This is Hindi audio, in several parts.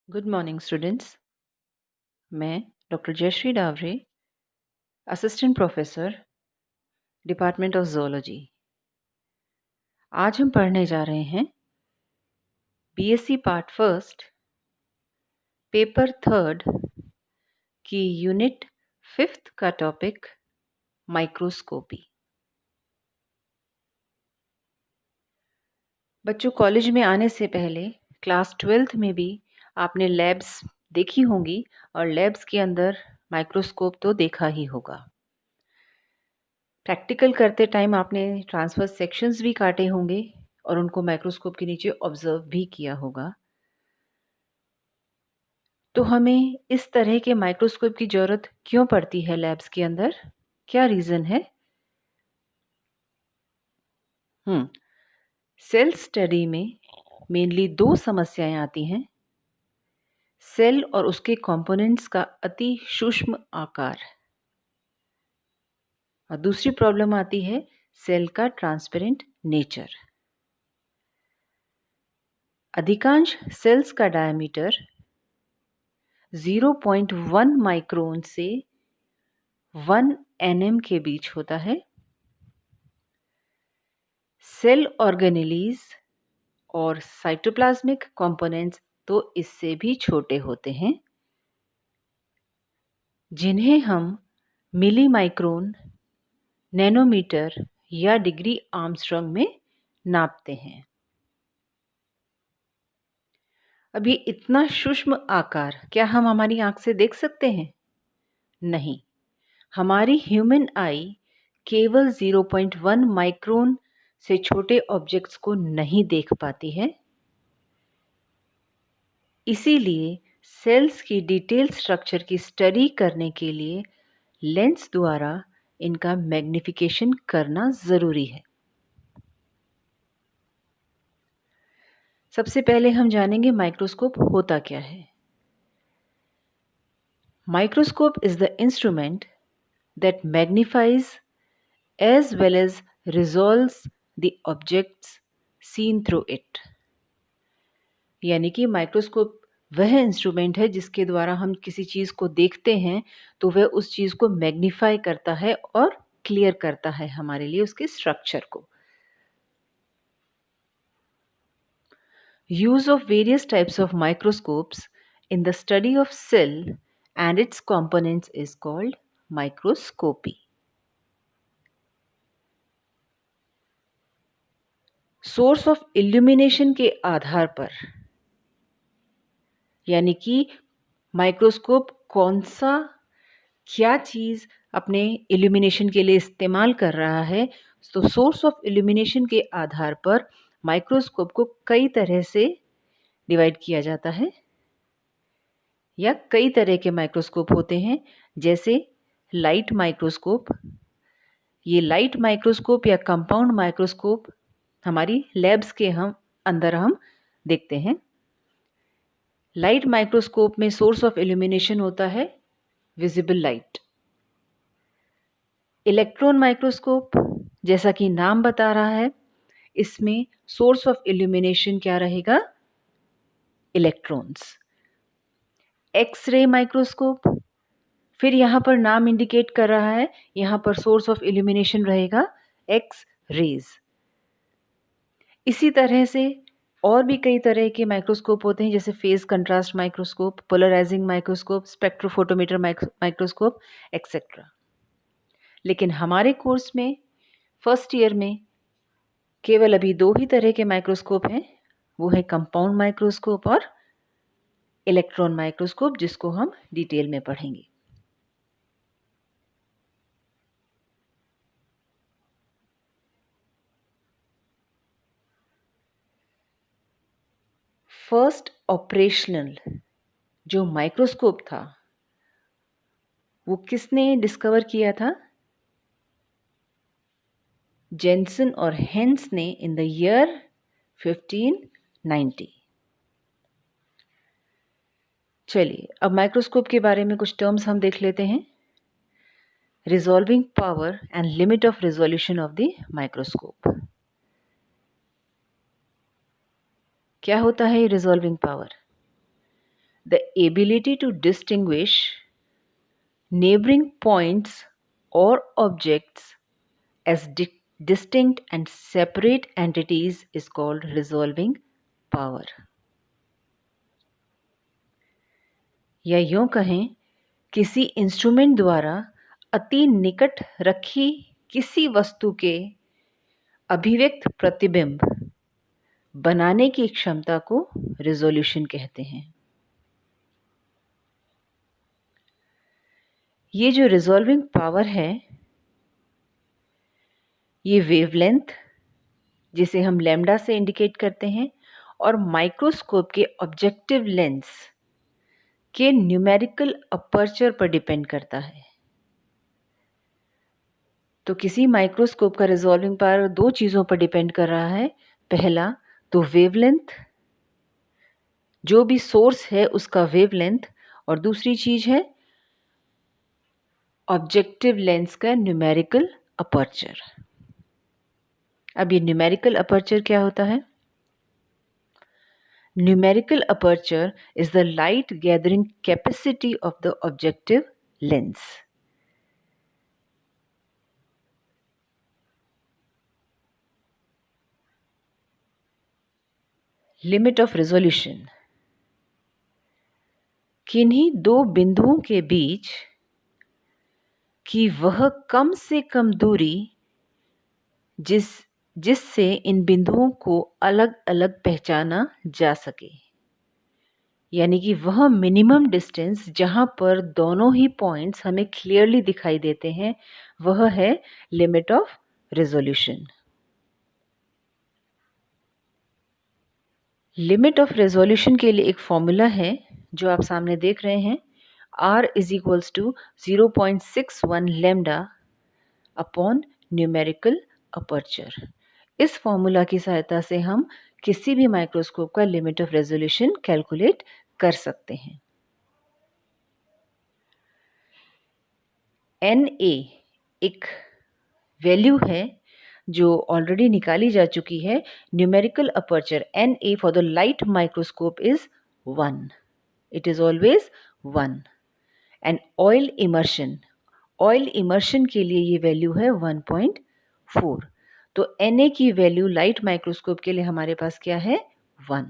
Good morning students. मैं doctor Jayashree Daware, assistant professor, department of zoology. आज हम पढ़ने जा रहे हैं BSc part first, paper third की यूनिट फिफ्थ का टॉपिक माइक्रोस्कोपी। बच्चों, कॉलेज में आने से पहले क्लास 12th में भी आपने लैब्स देखी होंगी और लैब्स के अंदर माइक्रोस्कोप तो देखा ही होगा। प्रैक्टिकल करते टाइम आपने ट्रांसवर्स सेक्शंस भी काटे होंगे और उनको माइक्रोस्कोप के नीचे ऑब्जर्व भी किया होगा। तो हमें इस तरह के माइक्रोस्कोप की ज़रूरत क्यों पड़ती है लैब्स के अंदर? क्या रीज़न है? सेल स्टडी में मेनली दो समस्याएं आती हैं। सेल और उसके कंपोनेंट्स का अति सूक्ष्म आकार, और दूसरी प्रॉब्लम आती है सेल का ट्रांसपेरेंट नेचर। अधिकांश सेल्स का डायमीटर 0.1 माइक्रोन से 1 nm के बीच होता है। सेल ऑर्गेनेलीज और साइटोप्लाज्मिक कंपोनेंट्स तो इससे भी छोटे होते हैं, जिन्हें हम मिली माइक्रोन, नैनोमीटर या डिग्री आर्मस्ट्रांग में नापते हैं। अब ये इतना सूक्ष्म आकार क्या हम हमारी आंख से देख सकते हैं? नहीं। हमारी ह्यूमन आई केवल 0.1 माइक्रोन से छोटे ऑब्जेक्ट्स को नहीं देख पाती है। इसीलिए सेल्स की डिटेल स्ट्रक्चर की स्टडी करने के लिए लेंस द्वारा इनका मैग्निफिकेशन करना ज़रूरी है। सबसे पहले हम जानेंगे माइक्रोस्कोप होता क्या है। Microscope is the instrument that magnifies as well as resolves the objects seen through it। यानी कि माइक्रोस्कोप वह इंस्ट्रूमेंट है जिसके द्वारा हम किसी चीज़ को देखते हैं तो वह उस चीज़ को मैग्नीफाई करता है और क्लियर करता है हमारे लिए उसके स्ट्रक्चर को। Use of various types of microscopes in the study of cell and its components is called microscopy. Source of illumination के आधार पर, यानी कि माइक्रोस्कोप कौन सा क्या चीज़ अपने इल्यूमिनेशन के लिए इस्तेमाल कर रहा है, तो सोर्स ऑफ इल्यूमिनेशन के आधार पर माइक्रोस्कोप को कई तरह से डिवाइड किया जाता है, या कई तरह के माइक्रोस्कोप होते हैं, जैसे लाइट माइक्रोस्कोप। ये लाइट माइक्रोस्कोप या कंपाउंड माइक्रोस्कोप हमारी लैब्स के अंदर हम देखते हैं। लाइट माइक्रोस्कोप में सोर्स ऑफ इल्यूमिनेशन होता है विजिबल लाइट। इलेक्ट्रॉन माइक्रोस्कोप, जैसा कि नाम बता रहा है, इसमें सोर्स ऑफ इल्यूमिनेशन क्या रहेगा? इलेक्ट्रॉन्स। एक्स-रे माइक्रोस्कोप, फिर यहाँ पर नाम इंडिकेट कर रहा है, यहाँ पर सोर्स ऑफ इल्यूमिनेशन रहेगा एक्स रेज। इसी तरह से और भी कई तरह के माइक्रोस्कोप होते हैं, जैसे phase contrast microscope, polarising microscope, spectrophotometer microscope etcetera. लेकिन हमारे कोर्स में फर्स्ट ईयर में केवल अभी दो ही तरह के माइक्रोस्कोप हैं, वो है कंपाउंड माइक्रोस्कोप और इलेक्ट्रॉन माइक्रोस्कोप, जिसको हम डिटेल में पढ़ेंगे। फर्स्ट ऑपरेशनल जो माइक्रोस्कोप था वो किसने डिस्कवर किया था? जेन्सन और हेंस ने इन द ईयर 1590। चलिए अब माइक्रोस्कोप के बारे में कुछ टर्म्स हम देख लेते हैं। Resolving power and limit of resolution of the microscope. क्या होता है resolving power? the ability to distinguish neighboring points or objects as distinct and separate entities is called resolving power. या यूं कहें, किसी इंस्ट्रूमेंट द्वारा अति निकट रखी किसी वस्तु के अभिव्यक्त प्रतिबिंब बनाने की क्षमता को रिजोल्यूशन कहते हैं। ये जो रिजॉल्विंग पावर है, ये वेवलेंथ जिसे हम लैम्डा से इंडिकेट करते हैं और माइक्रोस्कोप के ऑब्जेक्टिव लेंस के न्यूमेरिकल अपर्चर पर डिपेंड करता है। तो किसी माइक्रोस्कोप का रिजॉल्विंग पावर दो चीज़ों पर डिपेंड कर रहा है। पहला तो वेवलेंथ, जो भी सोर्स है उसका वेवलेंथ, और दूसरी चीज़ है ऑब्जेक्टिव लेंस का न्यूमेरिकल अपर्चर। अब ये न्यूमेरिकल अपर्चर क्या होता है? Numerical aperture is the light gathering capacity of the objective lens. Limit of resolution, किन्हीं दो बिंदुओं के बीच की वह कम से कम दूरी जिससे इन बिंदुओं को अलग अलग पहचाना जा सके, यानी कि वह मिनिमम डिस्टेंस जहां पर दोनों ही पॉइंट्स हमें क्लियरली दिखाई देते हैं, वह है limit of resolution. Limit of resolution के लिए एक फॉर्मूला है जो आप सामने देख रहे हैं, R is equals to 0.61 lambda upon numerical aperture. इस फॉर्मूला की सहायता से हम किसी भी माइक्रोस्कोप का लिमिट ऑफ रेजोल्यूशन कैलकुलेट कर सकते हैं। NA एक वैल्यू है जो ऑलरेडी निकाली जा चुकी है। Numerical aperture NA for the light microscope is 1. It is always 1. And oil immersion के लिए ये वैल्यू है 1.4। तो NA की वैल्यू लाइट माइक्रोस्कोप के लिए हमारे पास क्या है? 1.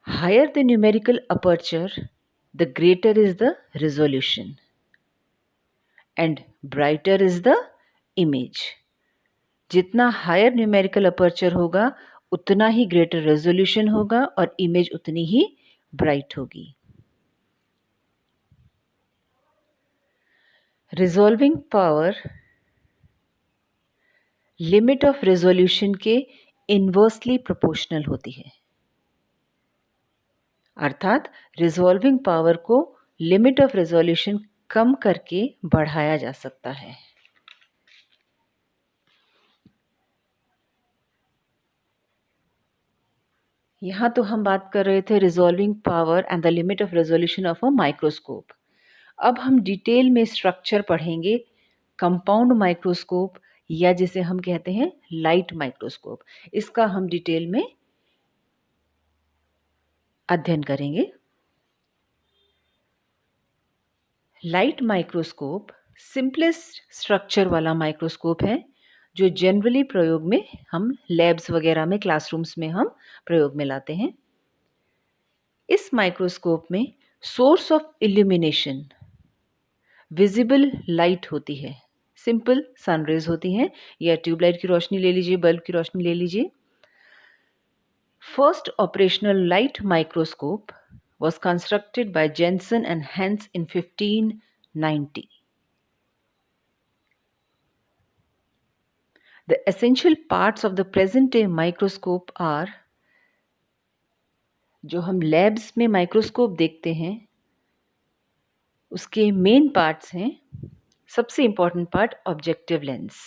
Higher the numerical aperture, the greater is the resolution and brighter is the image. जितना हायर न्यूमेरिकल अपर्चर होगा उतना ही ग्रेटर रेजोल्यूशन होगा और इमेज उतनी ही ब्राइट होगी। Resolving power limit of resolution के इनवर्सली प्रोपोर्शनल होती है, अर्थात रिजॉल्विंग पावर को लिमिट ऑफ रेजोल्यूशन कम करके बढ़ाया जा सकता है। यहाँ तो हम बात कर रहे थे resolving power and the limit of resolution of a microscope. अब हम डिटेल में स्ट्रक्चर पढ़ेंगे कंपाउंड माइक्रोस्कोप या जिसे हम कहते हैं लाइट माइक्रोस्कोप। इसका हम डिटेल में अध्ययन करेंगे। लाइट माइक्रोस्कोप सिंपलेस्ट स्ट्रक्चर वाला माइक्रोस्कोप है जो जनरली प्रयोग में हम लैब्स वगैरह में, क्लासरूम्स में हम प्रयोग में लाते हैं। इस माइक्रोस्कोप में source of illumination visible light होती है, सिंपल सनरेज होती हैं, या ट्यूबलाइट की रोशनी ले लीजिए, बल्ब की रोशनी ले लीजिए। First operational light microscope was constructed by Jensen and Hens in 1590. The essential parts of the present day microscope are, जो हम लैब्स में माइक्रोस्कोप देखते हैं उसके मेन पार्ट्स हैं। सबसे इंपॉर्टेंट पार्ट ऑब्जेक्टिव लेंस।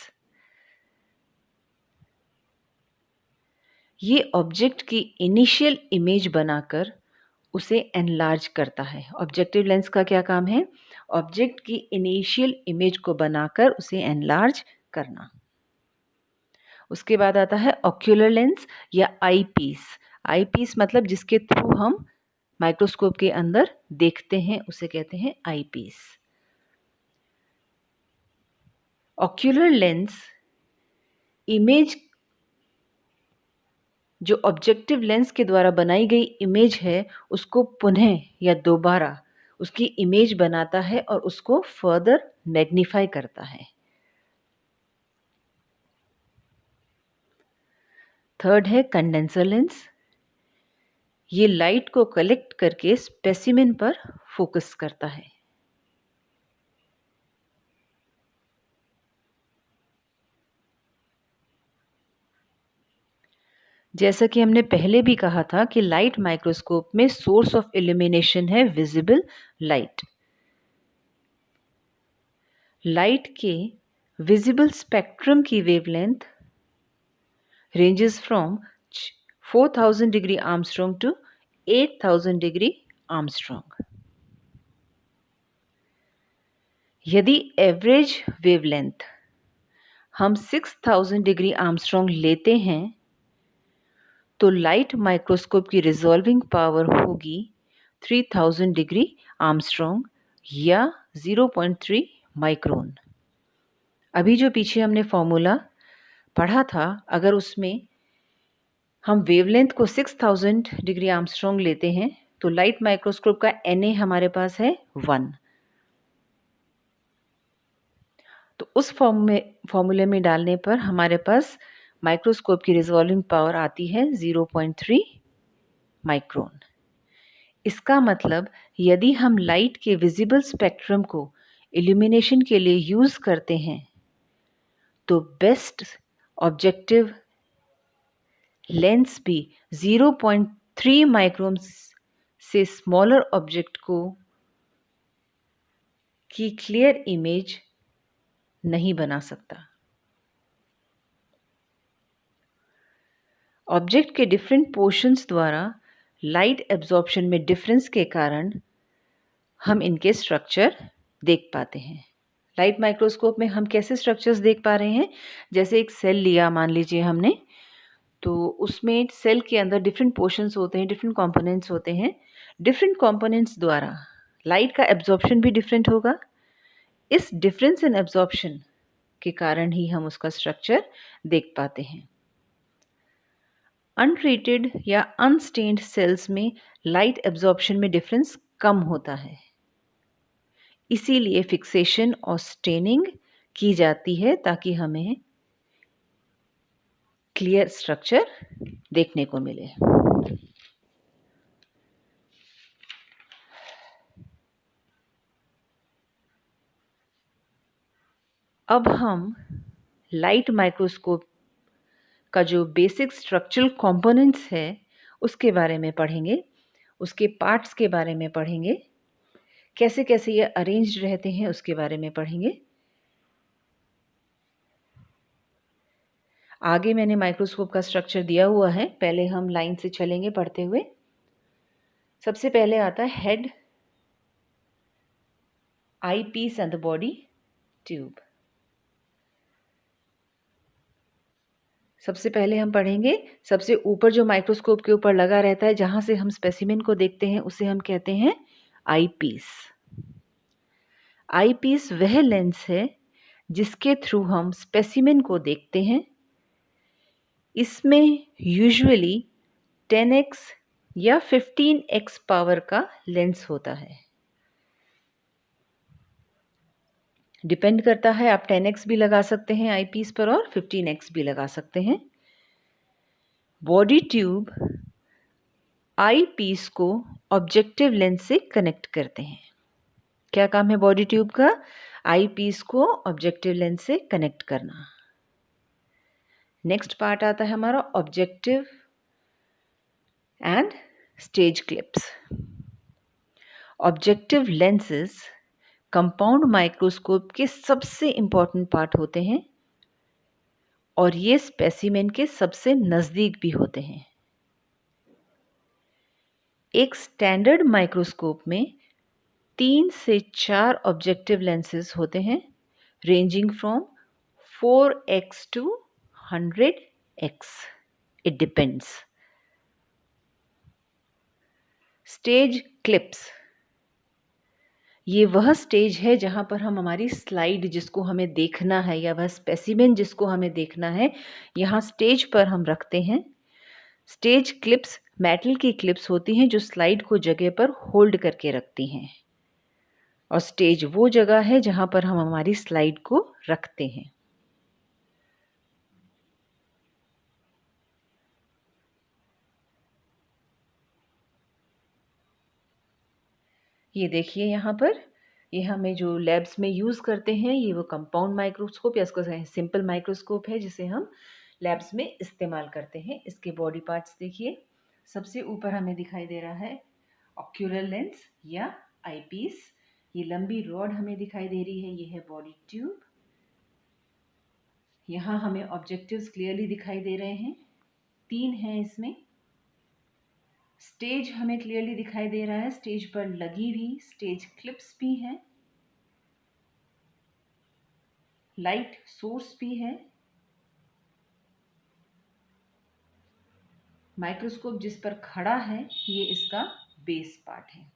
ये ऑब्जेक्ट की इनिशियल इमेज बनाकर उसे एनलार्ज करता है। ऑब्जेक्टिव लेंस का क्या काम है? ऑब्जेक्ट की इनिशियल इमेज को बनाकर उसे एनलार्ज करना। उसके बाद आता है ऑक्यूलर लेंस या आई पीस। आई पीस मतलब जिसके थ्रू हम माइक्रोस्कोप के अंदर देखते हैं उसे कहते हैं आईपीस। ऑक्यूलर लेंस इमेज, जो ऑब्जेक्टिव लेंस के द्वारा बनाई गई इमेज है उसको पुनः या दोबारा उसकी इमेज बनाता है और उसको फर्दर मैग्नीफाई करता है। थर्ड है कंडेंसर लेंस। ये लाइट को कलेक्ट करके स्पेसिमेन पर फोकस करता है। जैसा कि हमने पहले भी कहा था कि लाइट माइक्रोस्कोप में सोर्स ऑफ इल्यूमिनेशन है विजिबल लाइट। लाइट के विजिबल स्पेक्ट्रम की wavelength ranges from 4000 degree Armstrong to 8000 degree Armstrong. यदि एवरेज वेवलेंथ हम 6000 डिग्री आर्मस्ट्रॉन्ग लेते हैं तो लाइट माइक्रोस्कोप की रिजॉल्विंग पावर होगी 3000 डिग्री आर्मस्ट्रॉन्ग या 0.3 माइक्रोन। अभी जो पीछे हमने फॉर्मूला पढ़ा था, अगर उसमें हम वेवलेंथ को 6000 डिग्री आर्मस्ट्रॉन्ग लेते हैं तो लाइट माइक्रोस्कोप का Na हमारे पास है 1। तो उस फॉर्मूले में डालने पर हमारे पास माइक्रोस्कोप की रिजॉल्विंग पावर आती है 0.3 माइक्रोन। इसका मतलब यदि हम लाइट के विजिबल स्पेक्ट्रम को इल्यूमिनेशन के लिए यूज़ करते हैं तो बेस्ट ऑब्जेक्टिव लेंस भी 0.3 माइक्रोन से स्मॉलर ऑब्जेक्ट को की क्लियर इमेज नहीं बना सकता। ऑब्जेक्ट के डिफरेंट पोर्शंस द्वारा लाइट एब्जॉर्प्शन में डिफरेंस के कारण हम इनके स्ट्रक्चर देख पाते हैं। लाइट माइक्रोस्कोप में हम कैसे स्ट्रक्चर्स देख पा रहे हैं, जैसे एक सेल लिया मान लीजिए हमने, तो उसमें सेल के अंदर डिफरेंट पोर्शंस होते हैं, डिफरेंट कंपोनेंट्स होते हैं। डिफरेंट कंपोनेंट्स द्वारा लाइट का एब्जॉर्प्शन भी डिफरेंट होगा। इस डिफरेंस इन एब्जॉर्प्शन के कारण ही हम उसका स्ट्रक्चर देख पाते हैं। अनट्रीटेड या अनस्टेन्ड सेल्स में लाइट एब्जॉर्प्शन में डिफरेंस कम होता है, इसीलिए फिक्सेशन और स्टेनिंग की जाती है ताकि हमें क्लियर स्ट्रक्चर देखने को मिले। अब हम लाइट माइक्रोस्कोप का जो बेसिक स्ट्रक्चरल कंपोनेंट्स है उसके बारे में पढ़ेंगे, उसके पार्ट्स के बारे में पढ़ेंगे, कैसे कैसे ये अरेंज्ड रहते हैं उसके बारे में पढ़ेंगे। आगे मैंने माइक्रोस्कोप का स्ट्रक्चर दिया हुआ है, पहले हम लाइन से चलेंगे पढ़ते हुए। सबसे पहले आता है head, eye piece and the body tube. सबसे पहले हम पढ़ेंगे, सबसे ऊपर जो माइक्रोस्कोप के ऊपर लगा रहता है जहां से हम स्पेसिमेन को देखते हैं उसे हम कहते हैं आई पीस। आई पीस वह लेंस है जिसके थ्रू हम स्पेसिमेन को देखते हैं। इसमें यूजुअली 10x या 15x पावर का लेंस होता है। डिपेंड करता है, आप 10x भी लगा सकते हैं आई पीस पर और 15x भी लगा सकते हैं। बॉडी ट्यूब आई पीस को ऑब्जेक्टिव लेंस से कनेक्ट करते हैं। क्या काम है बॉडी ट्यूब का? आई पीस को ऑब्जेक्टिव लेंस से कनेक्ट करना। नेक्स्ट पार्ट आता है हमारा objective and stage clips. Objective lenses compound microscope के सबसे इंपॉर्टेंट पार्ट होते हैं और ये स्पेसिमेन के सबसे नज़दीक भी होते हैं। एक स्टैंडर्ड माइक्रोस्कोप में 3 से 4 ऑब्जेक्टिव लेंसेज होते हैं, ranging from 4x to 100x, it depends. Stage clips, ये वह स्टेज है जहाँ पर हम हमारी स्लाइड जिसको हमें देखना है या वह स्पेसिमेन जिसको हमें देखना है, यहाँ स्टेज पर हम रखते हैं। स्टेज क्लिप्स मेटल की क्लिप्स होती हैं जो स्लाइड को जगह पर होल्ड करके रखती हैं, और स्टेज वो जगह है जहाँ पर हम हमारी स्लाइड को रखते हैं। ये देखिए यहाँ पर, ये हमें जो लैब्स में यूज़ करते हैं, ये वो कंपाउंड माइक्रोस्कोप या इसको सिंपल माइक्रोस्कोप है जिसे हम लैब्स में इस्तेमाल करते हैं। इसके बॉडी पार्ट्स देखिए, सबसे ऊपर हमें दिखाई दे रहा है ऑक्यूलर लेंस या आईपीस। ये लंबी रॉड हमें दिखाई दे रही है, ये है बॉडी ट्यूब। यहाँ हमें ऑब्जेक्टिव्स क्लियरली दिखाई दे रहे हैं, 3 हैं इसमें। स्टेज हमें क्लियरली दिखाई दे रहा है, स्टेज पर लगी हुई स्टेज क्लिप्स भी हैं, लाइट सोर्स भी है। माइक्रोस्कोप जिस पर खड़ा है ये इसका बेस पार्ट है।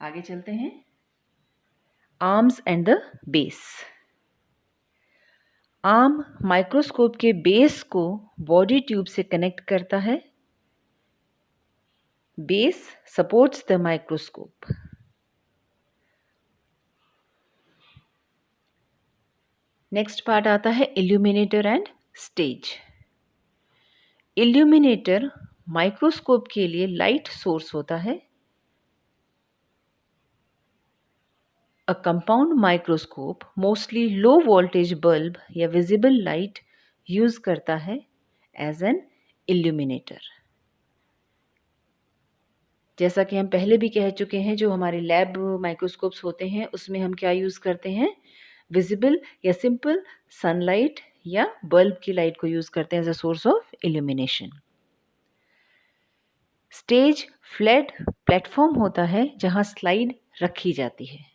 आगे चलते हैं। Arms and the base. Arm microscope के बेस को बॉडी ट्यूब से कनेक्ट करता है। Base supports the microscope. Next part आता है illuminator and stage. Illuminator microscope के लिए लाइट सोर्स होता है। A compound microscope mostly low voltage bulb या visible light यूज करता है as an illuminator। जैसा कि हम पहले भी कह चुके हैं, जो हमारे लैब माइक्रोस्कोप्स होते हैं उसमें हम क्या यूज करते हैं, विजिबल या सिंपल सनलाइट या बल्ब की लाइट को यूज करते हैं as a source of illumination. Stage flat platform होता है जहां स्लाइड रखी जाती है।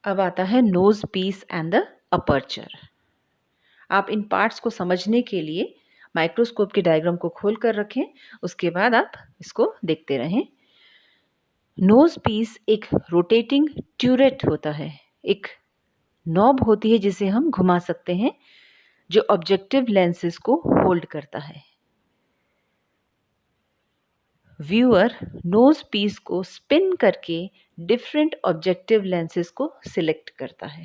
अब आता है nose piece and the aperture. आप इन पार्ट्स को समझने के लिए माइक्रोस्कोप के डायग्राम को खोल कर रखें, उसके बाद आप इसको देखते रहें। नोज पीस एक रोटेटिंग ट्यूरेट होता है, एक नॉब होती है जिसे हम घुमा सकते हैं, जो ऑब्जेक्टिव लेंसेज को होल्ड करता है। व्यूअर नोज पीस को स्पिन करके डिफरेंट ऑब्जेक्टिव लेंसेज को सिलेक्ट करता है।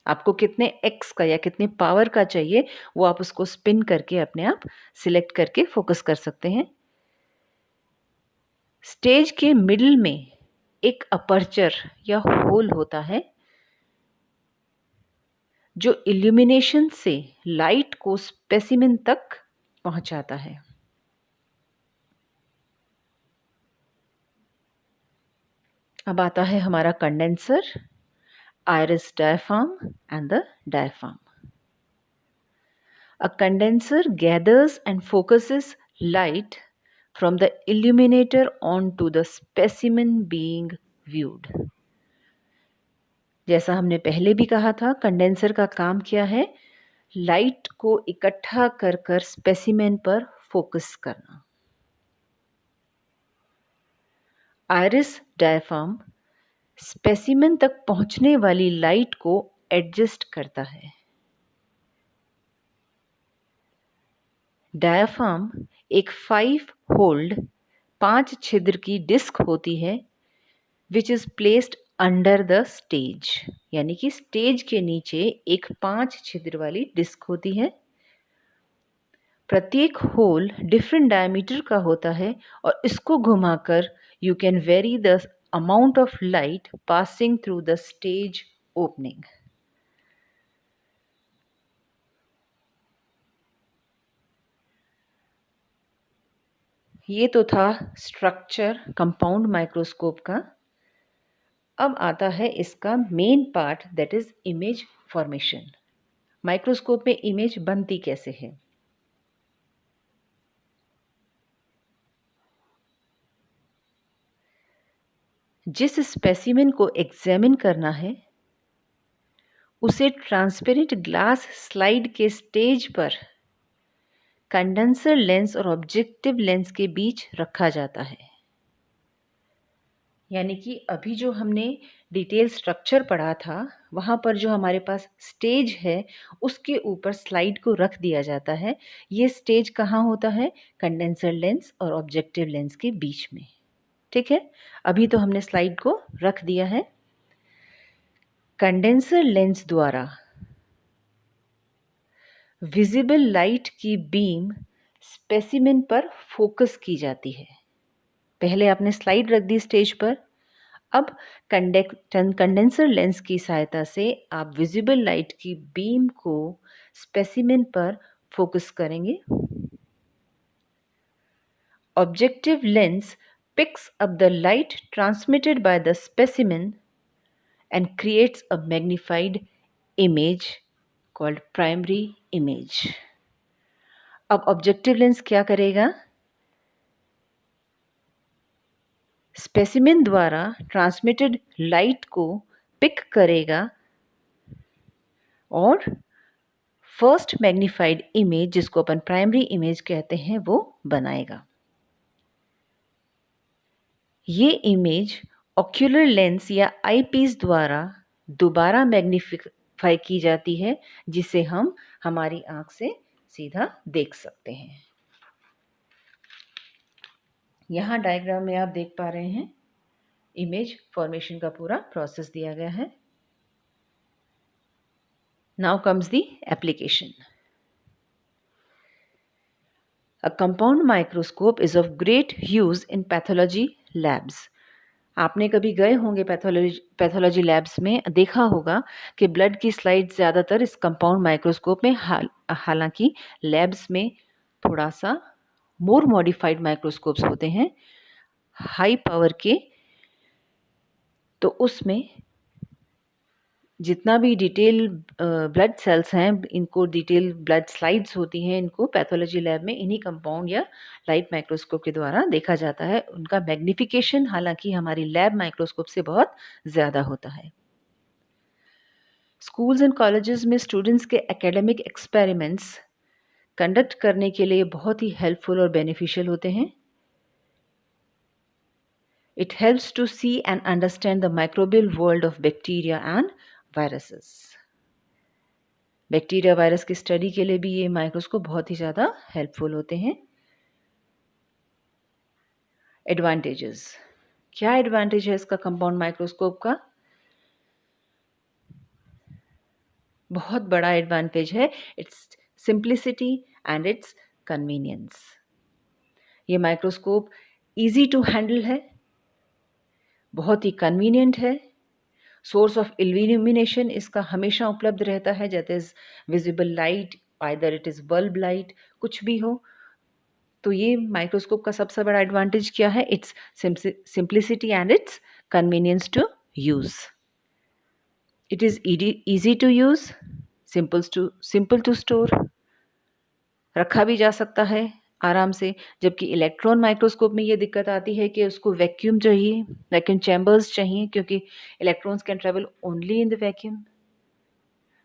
आपको कितने एक्स का या कितने पावर का चाहिए वो आप उसको स्पिन करके अपने आप सिलेक्ट करके फोकस कर सकते हैं। स्टेज के मिडिल में एक अपर्चर या होल होता है जो इल्यूमिनेशन से लाइट को स्पेसिमेन तक पहुंचाता है। अब आता है हमारा condenser, iris diaphragm and the diaphragm. A condenser gathers and focuses light from the illuminator onto the specimen being viewed. जैसा हमने पहले भी कहा था, कंडेंसर का काम क्या है, लाइट को इकट्ठा कर कर स्पेसिमेन पर फोकस करना। आयरिस डायफ्राम स्पेसिमेन तक पहुंचने वाली लाइट को एडजस्ट करता है। डायफ्राम एक 5 छिद्र की डिस्क होती है which is placed under the stage, यानी कि स्टेज के नीचे एक 5 छिद्र वाली डिस्क होती है। प्रत्येक होल डिफरेंट डायमीटर का होता है और इसको घुमाकर you can very the amount of light passing through the stage opening. ये तो था स्ट्रक्चर कंपाउंड माइक्रोस्कोप का। अब आता है इसका main part, that is image formation. Microscope में इमेज बनती कैसे है। जिस स्पेसिमेन को एग्जामिन करना है उसे ट्रांसपेरेंट ग्लास स्लाइड के स्टेज पर कंडेंसर लेंस और ऑब्जेक्टिव लेंस के बीच रखा जाता है। यानी कि अभी जो हमने डिटेल स्ट्रक्चर पढ़ा था, वहाँ पर जो हमारे पास स्टेज है उसके ऊपर स्लाइड को रख दिया जाता है। ये स्टेज कहाँ होता है? कंडेंसर लेंस और ऑब्जेक्टिव लेंस के बीच में। ठीक है, अभी तो हमने स्लाइड को रख दिया है। कंडेंसर लेंस द्वारा विजिबल लाइट की बीम स्पेसिमेन पर फोकस की जाती है। पहले आपने स्लाइड रख दी स्टेज पर, अब कंडेंसर लेंस की सहायता से आप विजिबल लाइट की बीम को स्पेसिमेन पर फोकस करेंगे। Objective lens picks up the light transmitted by the specimen and creates a magnified image called primary image. अब ऑब्जेक्टिव लेंस क्या करेगा? स्पेसिमेन द्वारा ट्रांसमिटेड लाइट को पिक करेगा और फर्स्ट मैग्नीफाइड इमेज, जिसको अपन प्राइमरी इमेज कहते हैं, वो बनाएगा। ये इमेज ऑक्यूलर लेंस या आईपीस द्वारा दोबारा मैग्नीफाई की जाती है, जिसे हम हमारी आंख से सीधा देख सकते हैं। यहाँ डायग्राम में आप देख पा रहे हैं, इमेज फॉर्मेशन का पूरा प्रोसेस दिया गया है। Now comes the application. A compound microscope is of great use in pathology labs. आपने कभी गए होंगे पैथोलॉजी लैब्स में, देखा होगा कि ब्लड की स्लाइड ज़्यादातर इस कंपाउंड माइक्रोस्कोप में, हालांकि लैब्स में थोड़ा सा मोर मॉडिफाइड माइक्रोस्कोप्स होते हैं हाई पावर के, तो उसमें जितना भी डिटेल ब्लड सेल्स हैं, इनको डिटेल ब्लड स्लाइड्स होती हैं, इनको पैथोलॉजी लैब में इन्हीं कंपाउंड या लाइट माइक्रोस्कोप के द्वारा देखा जाता है। उनका मैग्निफिकेशन हालांकि हमारी लैब माइक्रोस्कोप से बहुत ज़्यादा होता है। स्कूल्स एंड कॉलेजेस में स्टूडेंट्स के एकेडमिक एक्सपेरिमेंट्स कंडक्ट करने के लिए बहुत ही हेल्पफुल और बेनिफिशियल होते हैं। It helps to see and understand the microbial world of bacteria and viruses. Bacteria virus की स्टडी के लिए भी ये माइक्रोस्कोप बहुत ही ज़्यादा हेल्पफुल होते हैं। एडवांटेजेस, क्या एडवांटेज है इसका कंपाउंड माइक्रोस्कोप का? बहुत बड़ा एडवांटेज है, its simplicity and its convenience. ये माइक्रोस्कोप इजी टू हैंडल है, बहुत ही कन्वीनियंट है। सोर्स ऑफ इल्यूमिनेशन इसका हमेशा उपलब्ध रहता है, जैसे is visible light, either it is bulb light, कुछ भी हो। तो ये माइक्रोस्कोप का सबसे बड़ा एडवांटेज क्या है? Its simplicity and its convenience to use. It is easy to use, simple to store, रखा भी जा सकता है आराम से। जबकि इलेक्ट्रॉन माइक्रोस्कोप में ये दिक्कत आती है कि उसको वैक्यूम चाहिए, वैक्यूम चैम्बर्स चाहिए, क्योंकि electrons can travel only in the vacuum.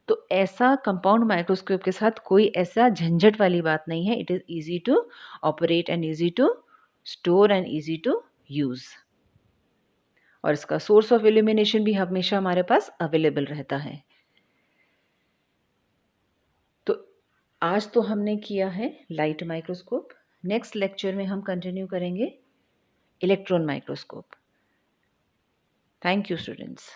तो ऐसा कंपाउंड माइक्रोस्कोप के साथ कोई ऐसा झंझट वाली बात नहीं है। It is easy to operate and easy to store and easy to use. और इसका सोर्स ऑफ इल्यूमिनेशन भी हमेशा हमारे पास अवेलेबल रहता है। तो आज तो हमने किया है लाइट माइक्रोस्कोप। नेक्स्ट लेक्चर में हम कंटिन्यू करेंगे electron microscope. Thank you students.